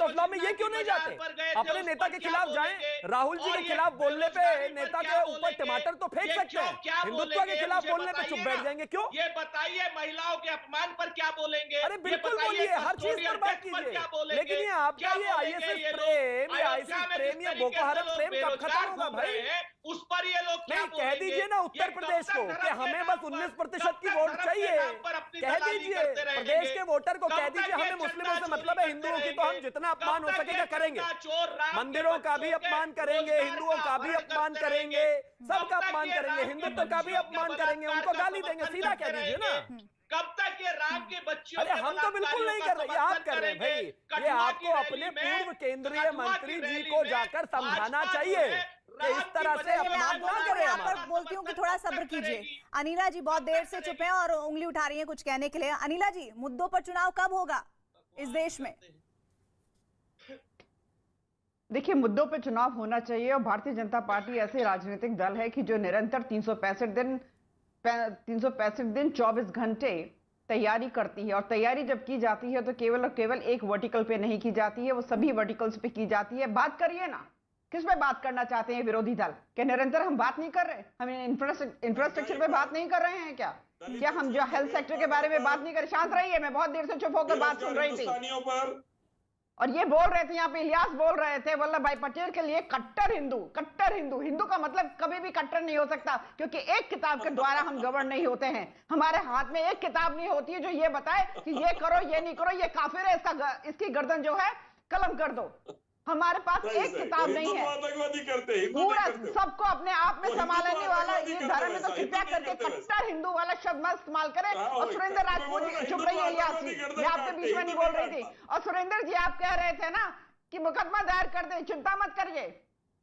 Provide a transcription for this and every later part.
Of law में ये क्यों नहीं जाते? अपने नेता के खिलाफ जाएं, राहुल जी के खिलाफ बोलने पे नेता के ऊपर टमाटर तो फेंक सकते हैं, हिंदुत्व के खिलाफ बोलने पे चुप बैठ जाएंगे क्यों? ये बताइए, महिलाओं के अपमान पर क्या बोलेंगे? अरे बिल्कुल बोलिए, हर चीज पर बात कीजिए, लेकिन ये आपका ये आईएसएस प्रेम, ये आईएसएस प्रेम, ये बोको हराम प्रेम कब खत्म होगा भाई? उस पर ये लोग क्या नहीं, कह दीजिए ना उत्तर प्रदेश को कि हमें बस 19% की वोट चाहिए, कह दीजिए प्रदेश के वोटर को, कह दीजिए हमें मुस्लिमों से मतलब है, हिंदुओं की तो हम जितना अपमान हो सकेगा करेंगे, मंदिरों का भी अपमान करेंगे, हिंदुओं का भी अपमान करेंगे, सबका अपमान करेंगे, हिंदुत्व का भी अपमान करेंगे, उनको गाली देंगे, सीधा कह दीजिए ना। कब तक ये राम के बच्चों? अरे हम तो बिल्कुल नहीं कर रहे, ये आप कर रहे हैं भाई, ये आपको अपने पूर्व केंद्रीय मंत्री जी को जाकर समझाना चाहिए कि इस तरह से अपमान ना करें। यहाँ पर बोलती हूँ कि थोड़ा सब्र कीजिए। अनिला जी बहुत देर से चुप हैं और उंगली उठा रही हैं कुछ कहने के लिए। अनिला जी, मुद्दों पर चुनाव कब होगा इस देश में? देखिए, मुद्दों पर चुनाव होना चाहिए और भारतीय जनता पार्टी ऐसे राजनीतिक दल है कि जो निरंतर 365 दिन 24 घंटे तैयारी करती है, और तैयारी जब की जाती है तो केवल और केवल एक वर्टिकल पे नहीं की जाती है, वो सभी वर्टिकल्स पे की जाती है। बात करिए ना, किस पे बात करना चाहते हैं विरोधी दल? क्या निरंतर हम बात नहीं कर रहे? हम इंफ्रास्ट्रक्चर पे बात नहीं कर रहे हैं क्या? क्या हम जो हेल्थ सेक्टर के बारे में बात नहीं कर रहे? शांत रहिए, मैं बहुत देर से चुप होकर बात सुन रही थी। और ये बोल रहे थे, यहाँ पे इलियास बोल रहे थे वल्लभ भाई पटेल के लिए कट्टर हिंदू, कट्टर हिंदू। हिंदू का मतलब कभी भी कट्टर नहीं हो सकता, क्योंकि एक किताब के द्वारा हम गवर्न नहीं होते हैं। हमारे हाथ में एक किताब नहीं होती है जो ये बताए कि ये करो, ये नहीं करो, ये काफिर है, इसकी गर्दन जो है कलम कर दो। हमारे पास एक किताब नहीं है। पूरा सबको अपने आप में संभालने वाला ये धर्म है, तो कृपया करके कट्टर हिंदू वाला शब्द मत इस्तेमाल करें। और सुरेंद्र राजपूत जी, चुप रहिए इलियास जी, मैं आपके बीच में नहीं बोल रही थी। और सुरेंद्र जी, आप कह रहे थे ना कि मुकदमा दायर कर दे, चिंता मत करिए,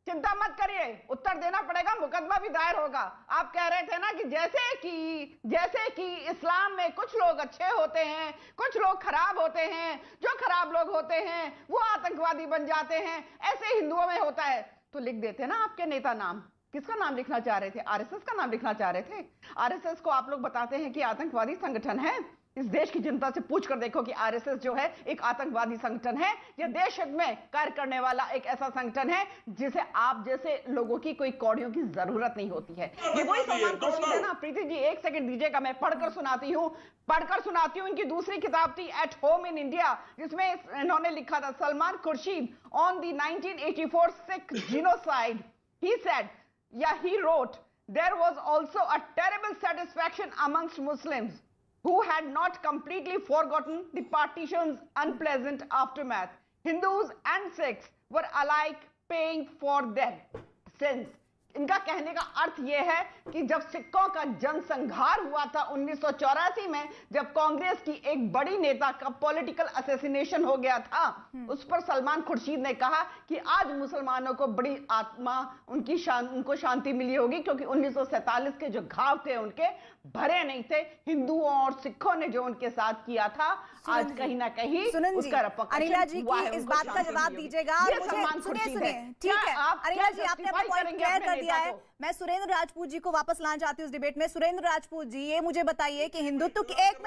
चिंता मत करिए, उत्तर देना पड़ेगा, मुकदमा भी दायर होगा। आप कह रहे थे ना कि जैसे कि इस्लाम में कुछ लोग अच्छे होते हैं, कुछ लोग खराब होते हैं, जो खराब लोग होते हैं वो आतंकवादी बन जाते हैं, ऐसे हिंदुओं में होता है। तो लिख देते ना आपके नेता नाम। किसका नाम लिखना चाह रहे थे? आरएसएस का नाम लिखना चाह रहे थे। आरएसएस को आप लोग बताते हैं कि आतंकवादी संगठन है। इस देश की जनता से पूछ कर देखो कि आरएसएस जो है एक आतंकवादी संगठन है, यह देश हित में कार्य करने वाला एक ऐसा संगठन है जिसे आप जैसे लोगों की कोई कौड़ियों की जरूरत नहीं होती है। ये वही सलमान खुर्शीद है ना। प्रीति जी, एक सेकंड दीजिएगा, मैं पढ़कर सुनाती हूँ। इनकी दूसरी किताब थी एट होम इन इंडिया, जिसमें इन्होंने लिखा था Salman Khurshid on the 1984 Sikh genocide. He said, या he wrote, there was also a terrible satisfaction amongst Muslims who had not completely forgotten the partition's unpleasant aftermath. Hindus and Sikhs were alike paying for their sins. इनका कहने का अर्थ यह है कि जब सिखों का जनसंहार हुआ था 1984 में, जब कांग्रेस की एक बड़ी नेता का पॉलिटिकल असैसिनेशन हो गया था, उस पर सलमान खुर्शीद ने कहा कि आज मुसलमानों को बड़ी आत्मा उनको शांति मिली होगी, क्योंकि 1947 के जो घाव थे उनके भरे नहीं थे। हिंदुओं और सिखों ने जो उनके साथ किया था, आज कहीं ना कहीं उसका अनिला जी की इस बात का जवाब दीजिएगा। सुनिए, ठीक है अनिला जी, आपने अपना पॉइंट क्लियर कर दिया है। मैं सुरेंद्र राजपूत जी को वापस लाना चाहती हूँ इस डिबेट में। सुरेंद्र राजपूत जी, ये मुझे बताइए कि हिंदुत्व की एक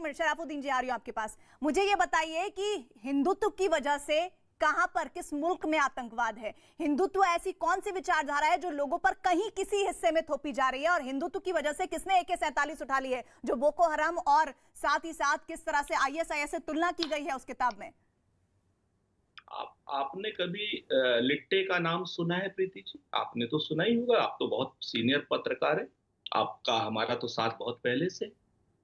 मिनट शराफुद्दीन जी आ रही हूँ आपके पास। मुझे ये बताइए कि हिंदुत्व की वजह से कहां पर, किस मुल्क में आतंकवाद है? हिंदुत्व ऐसी कौन सी विचारधारा है जो लोगों पर कहीं किसी हिस्से में थोपी जा रही है? और हिंदुत्व की वजह से किसने AK-47 उठा ली है, जो बोको हराम, और साथ ही साथ किस तरह से ISIS से तुलना की गई है उस किताब में? आपने कभी लिट्टे का नाम सुना है प्रीति जी? आपने तो सुना ही होगा, आप तो बहुत सीनियर पत्रकार है, आपका हमारा तो साथ बहुत पहले से।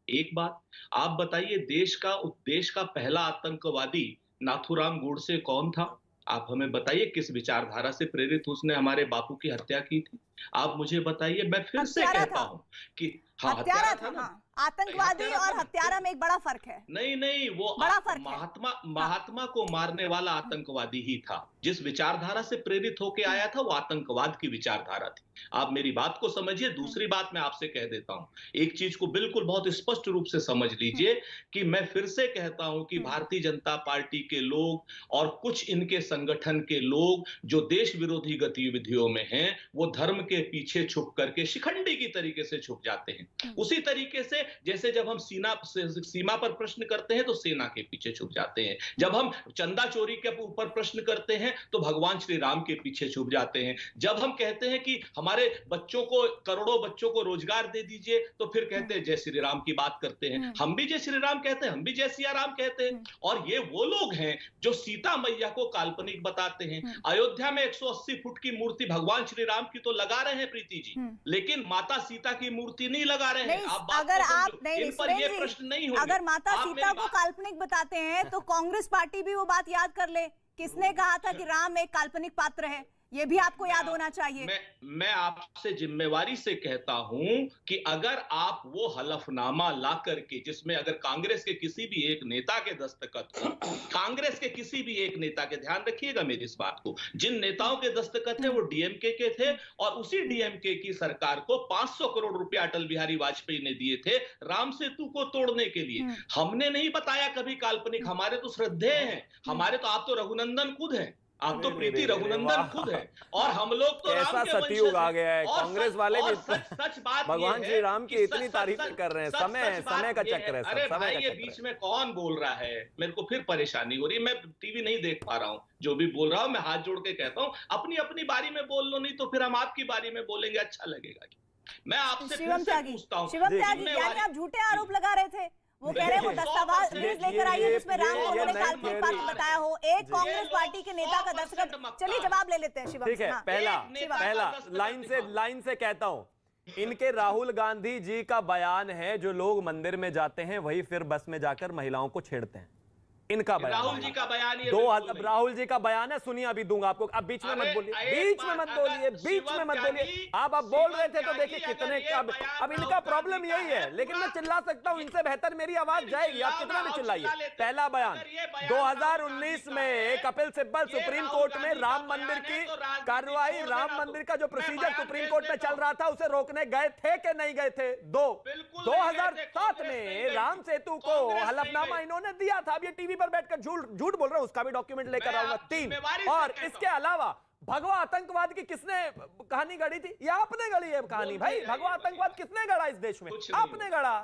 एक बात आप बताइए, देश का पहला आतंकवादी नाथूराम गोडसे कौन था? आप हमें बताइए, किस विचारधारा से प्रेरित उसने हमारे बापू की हत्या की थी? आप मुझे बताइए। मैं फिर से कहता हूं कि हत्यारा था ना। आतंकवादी और हत्यारा में एक बड़ा फर्क है। नहीं, वो महात्मा को मारने वाला आतंकवादी ही था। जिस विचारधारा से प्रेरित होके आया था वो आतंकवाद की विचारधारा थी। आप मेरी बात को समझिए। दूसरी बात मैं आपसे कह देता हूं, एक चीज को बिल्कुल बहुत स्पष्ट रूप से समझ लीजिए कि मैं फिर से कहता हूं कि भारतीय जनता पार्टी के लोग और कुछ इनके संगठन के लोग जो देश विरोधी गतिविधियों में हैं, वो धर्म के पीछे छुप करके शिखंडी की तरीके से छुप जाते हैं। उसी तरीके से जैसे जब हम सीमा पर प्रश्न करते हैं तो सेना के पीछे छुप जाते हैं, जब हम चंदा चोरी के ऊपर प्रश्न करते हैं तो भगवान श्री राम के पीछे छुप जाते हैं, जब हम कहते हैं कि हमारे बच्चों को, करोड़ों बच्चों को रोजगार दे दीजिए, तो फिर कहते हैं जय श्री राम की बात करते हैं। हम भी जय श्री राम कहते हैं, हम भी जय सिया राम कहते हैं। और ये वो लोग हैं जो सीता मैया को काल्पनिक बताते हैं। अयोध्या में 180 फुट की मूर्ति भगवान श्री राम की तो लगा रहे हैं प्रीति जी, लेकिन माता सीता की मूर्ति नहीं लगा रहे हैं। अगर आप नहीं, पर ये प्रश्न नहीं होंगे। अगर माता सीता को काल्पनिक बताते हैं तो कांग्रेस पार्टी भी वो बात याद कर ले, किसने कहा था कि राम एक काल्पनिक पात्र है, ये भी आपको याद होना चाहिए। मैं आपसे जिम्मेवारी से कहता हूं कि अगर आप वो हलफनामा ला करके, जिसमें अगर कांग्रेस के किसी भी एक नेता के दस्तखत हो, कांग्रेस के किसी भी एक नेता के, ध्यान रखिएगा मेरी इस बात को, जिन नेताओं के दस्तखत थे वो डीएमके के थे, और उसी डीएमके की सरकार को 500 करोड़ रुपया अटल बिहारी वाजपेयी ने दिए थे राम सेतु को तोड़ने के लिए। हमने नहीं बताया कभी काल्पनिक, हमारे तो श्रद्धेय हैं, हमारे तो, आप तो रघुनंदन खुद हैं, आप तो प्रीति रघुनंदन खुद है, और हम लोग तो ऐसा सतयुग आ गया है। कांग्रेस वाले भी सच बात भगवान श्री राम की इतनी तारीफ कर रहे हैं। समय का चक्कर है। अरे भाई, ये बीच में कौन बोल रहा है, मेरे को फिर परेशानी हो रही है, मैं टीवी नहीं देख पा रहा हूँ। जो भी बोल रहा हूँ मैं हाथ जोड़ के कहता हूँ, अपनी अपनी बारी में बोल लो, नहीं तो फिर हम आपकी बारी में बोलेंगे, अच्छा लगेगा। मैं आपसे फिर से पूछता हूँ, शिवम त्यागी, यानी आप झूठे आरोप लगा रहे थे। वो कह रहे हैं वो दस्तावेज लेकर आइए जिसमें राम को उन्होंने काल्पनिक पात्र बताया हो। एक कांग्रेस पार्टी के नेता का दस्तखत। चलिए जवाब ले लेते हैं शिवम। ठीक है, पहला लाइन से कहता हूं, इनके राहुल गांधी जी का बयान है, जो लोग मंदिर में जाते हैं वही फिर बस में जाकर महिलाओं को छेड़ते हैं। इनका बयान, राहुल जी का बयान, ये राहुल जी का बयान है। सुनिए, अभी दूंगा आपको। अब बीच में मत बोलिए, बीच में मत बोलिए। आप बोल रहे थे तो देखिए कितने, अब इनका प्रॉब्लम यही है, लेकिन मैं चिल्ला सकता हूं, इनसे बेहतर मेरी आवाज जाएगी, आप कितना भी चिल्लाइए। पहला बयान 2019 में कपिल सिब्बल सुप्रीम कोर्ट में राम मंदिर की कार्रवाई, राम मंदिर का जो प्रोसीजर सुप्रीम कोर्ट में चल रहा था उसे रोकने गए थे कि नहीं गए थे? 2007 में राम सेतु को हलफनामा इन्होंने दिया था। अब ये टीवी पर बैठकर झूठ बोल रहे हैं, उसका भी डॉक्यूमेंट लेकर आऊंगा। 3 और इसके अलावा भगवा आतंकवाद की किसने कहानी गढ़ी थी? ये आपने गढ़ी है कहानी भाई। भगवा आतंकवाद किसने गढ़ा इस देश में? आपने गढ़ा।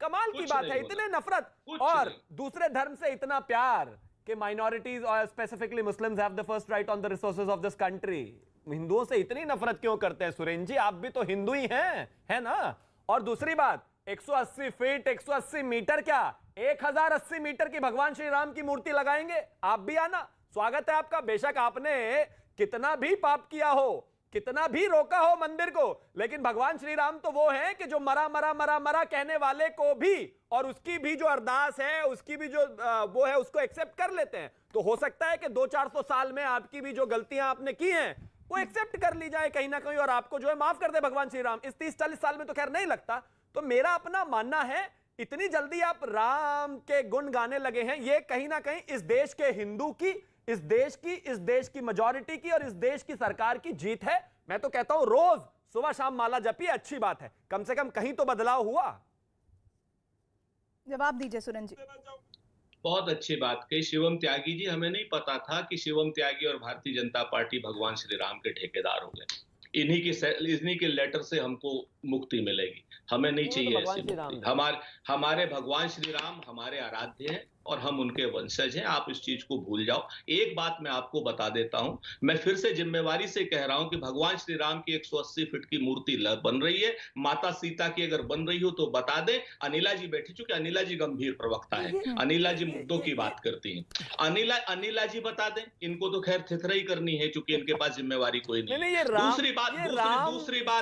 कमाल की बात है, इतने नफरत और दूसरे धर्म से इतना प्यार कि माइनॉरिटीज और specifically Muslims have the first right on the resources of this country. हिंदुओं से इतनी नफरत क्यों करते हैं सुरेन जी? आप भी तो हिंदू ही हैं, है ना? और दूसरी बात, 180 फीट 180 मीटर क्या 1080 मीटर की भगवान श्री राम की मूर्ति लगाएंगे? आप भी आना, स्वागत है आपका। बेशक आपने कितना भी पाप किया हो, कितना भी रोका हो मंदिर को, लेकिन भगवान श्री राम तो वो हैं कि जो मरा मरा मरा मरा कहने वाले को भी, और उसकी भी जो अरदास है, उसकी भी जो वो है, उसको एक्सेप्ट कर लेते हैं। तो हो सकता है कि 200-400 साल में आपकी भी जो गलतियां आपने की हैं वो एक्सेप्ट कर ली जाए कहीं ना कहीं, और आपको जो है माफ कर दे भगवान श्री राम। इस 30-40 साल में तो खैर नहीं लगता। तो मेरा अपना मानना है, इतनी जल्दी आप राम के गुण गाने लगे हैं, ये कहीं ना कहीं इस देश के हिंदू की, इस देश की मेजॉरिटी की और इस देश की सरकार की जीत है। मैं तो कहता हूं रोज सुबह शाम माला जपिए, अच्छी बात है, कम से कम कहीं तो बदलाव हुआ। जवाब दीजिए सुरेन जी। बहुत अच्छी बात कही शिवम त्यागी जी। हमें नहीं पता था कि शिवम त्यागी और भारतीय जनता पार्टी भगवान श्री राम के ठेकेदार हो गए। इन्हीं के लेटर से हमको मुक्ति मिलेगी। हमें नहीं चाहिए ऐसी मुक्ति। हमारे भगवान श्री राम हमारे आराध्य हैं और हम उनके वंशज हैं। आप इस चीज को भूल जाओ। एक बात मैं आपको बता देता हूं, मैं फिर से जिम्मेवारी से कह रहा हूं कि भगवान श्री राम की 180 फीट की मूर्ति बन रही है। माता सीता की अगर बन रही हो तो बता दें। अनिला जी बैठी, चूंकि अनिला जी गंभीर प्रवक्ता है, अनिला जी मुद्दों की बात करती हैं। अनिला जी बता दें। इनको तो खैर थिथराई करनी है, चूंकि इनके पास जिम्मेवारी कोई नहीं है। दूसरी बात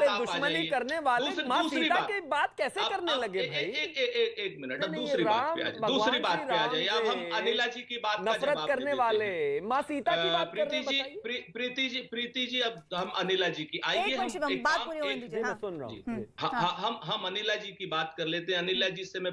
आप आ जाइए। करने वाले दूसरी बात कैसे करने लगे भाई? एक मिनट, अब दूसरी बात पे आ जाए। दूसरी बात पे आ जाइए। अब हम अनिला जी की बात का जवाब करने वाले माँ सीता की बात प्रीति जी, अब हम अनिला जी की आइए, हम अनिला जी की बात कर लेते हैं। अनिला जी से मैं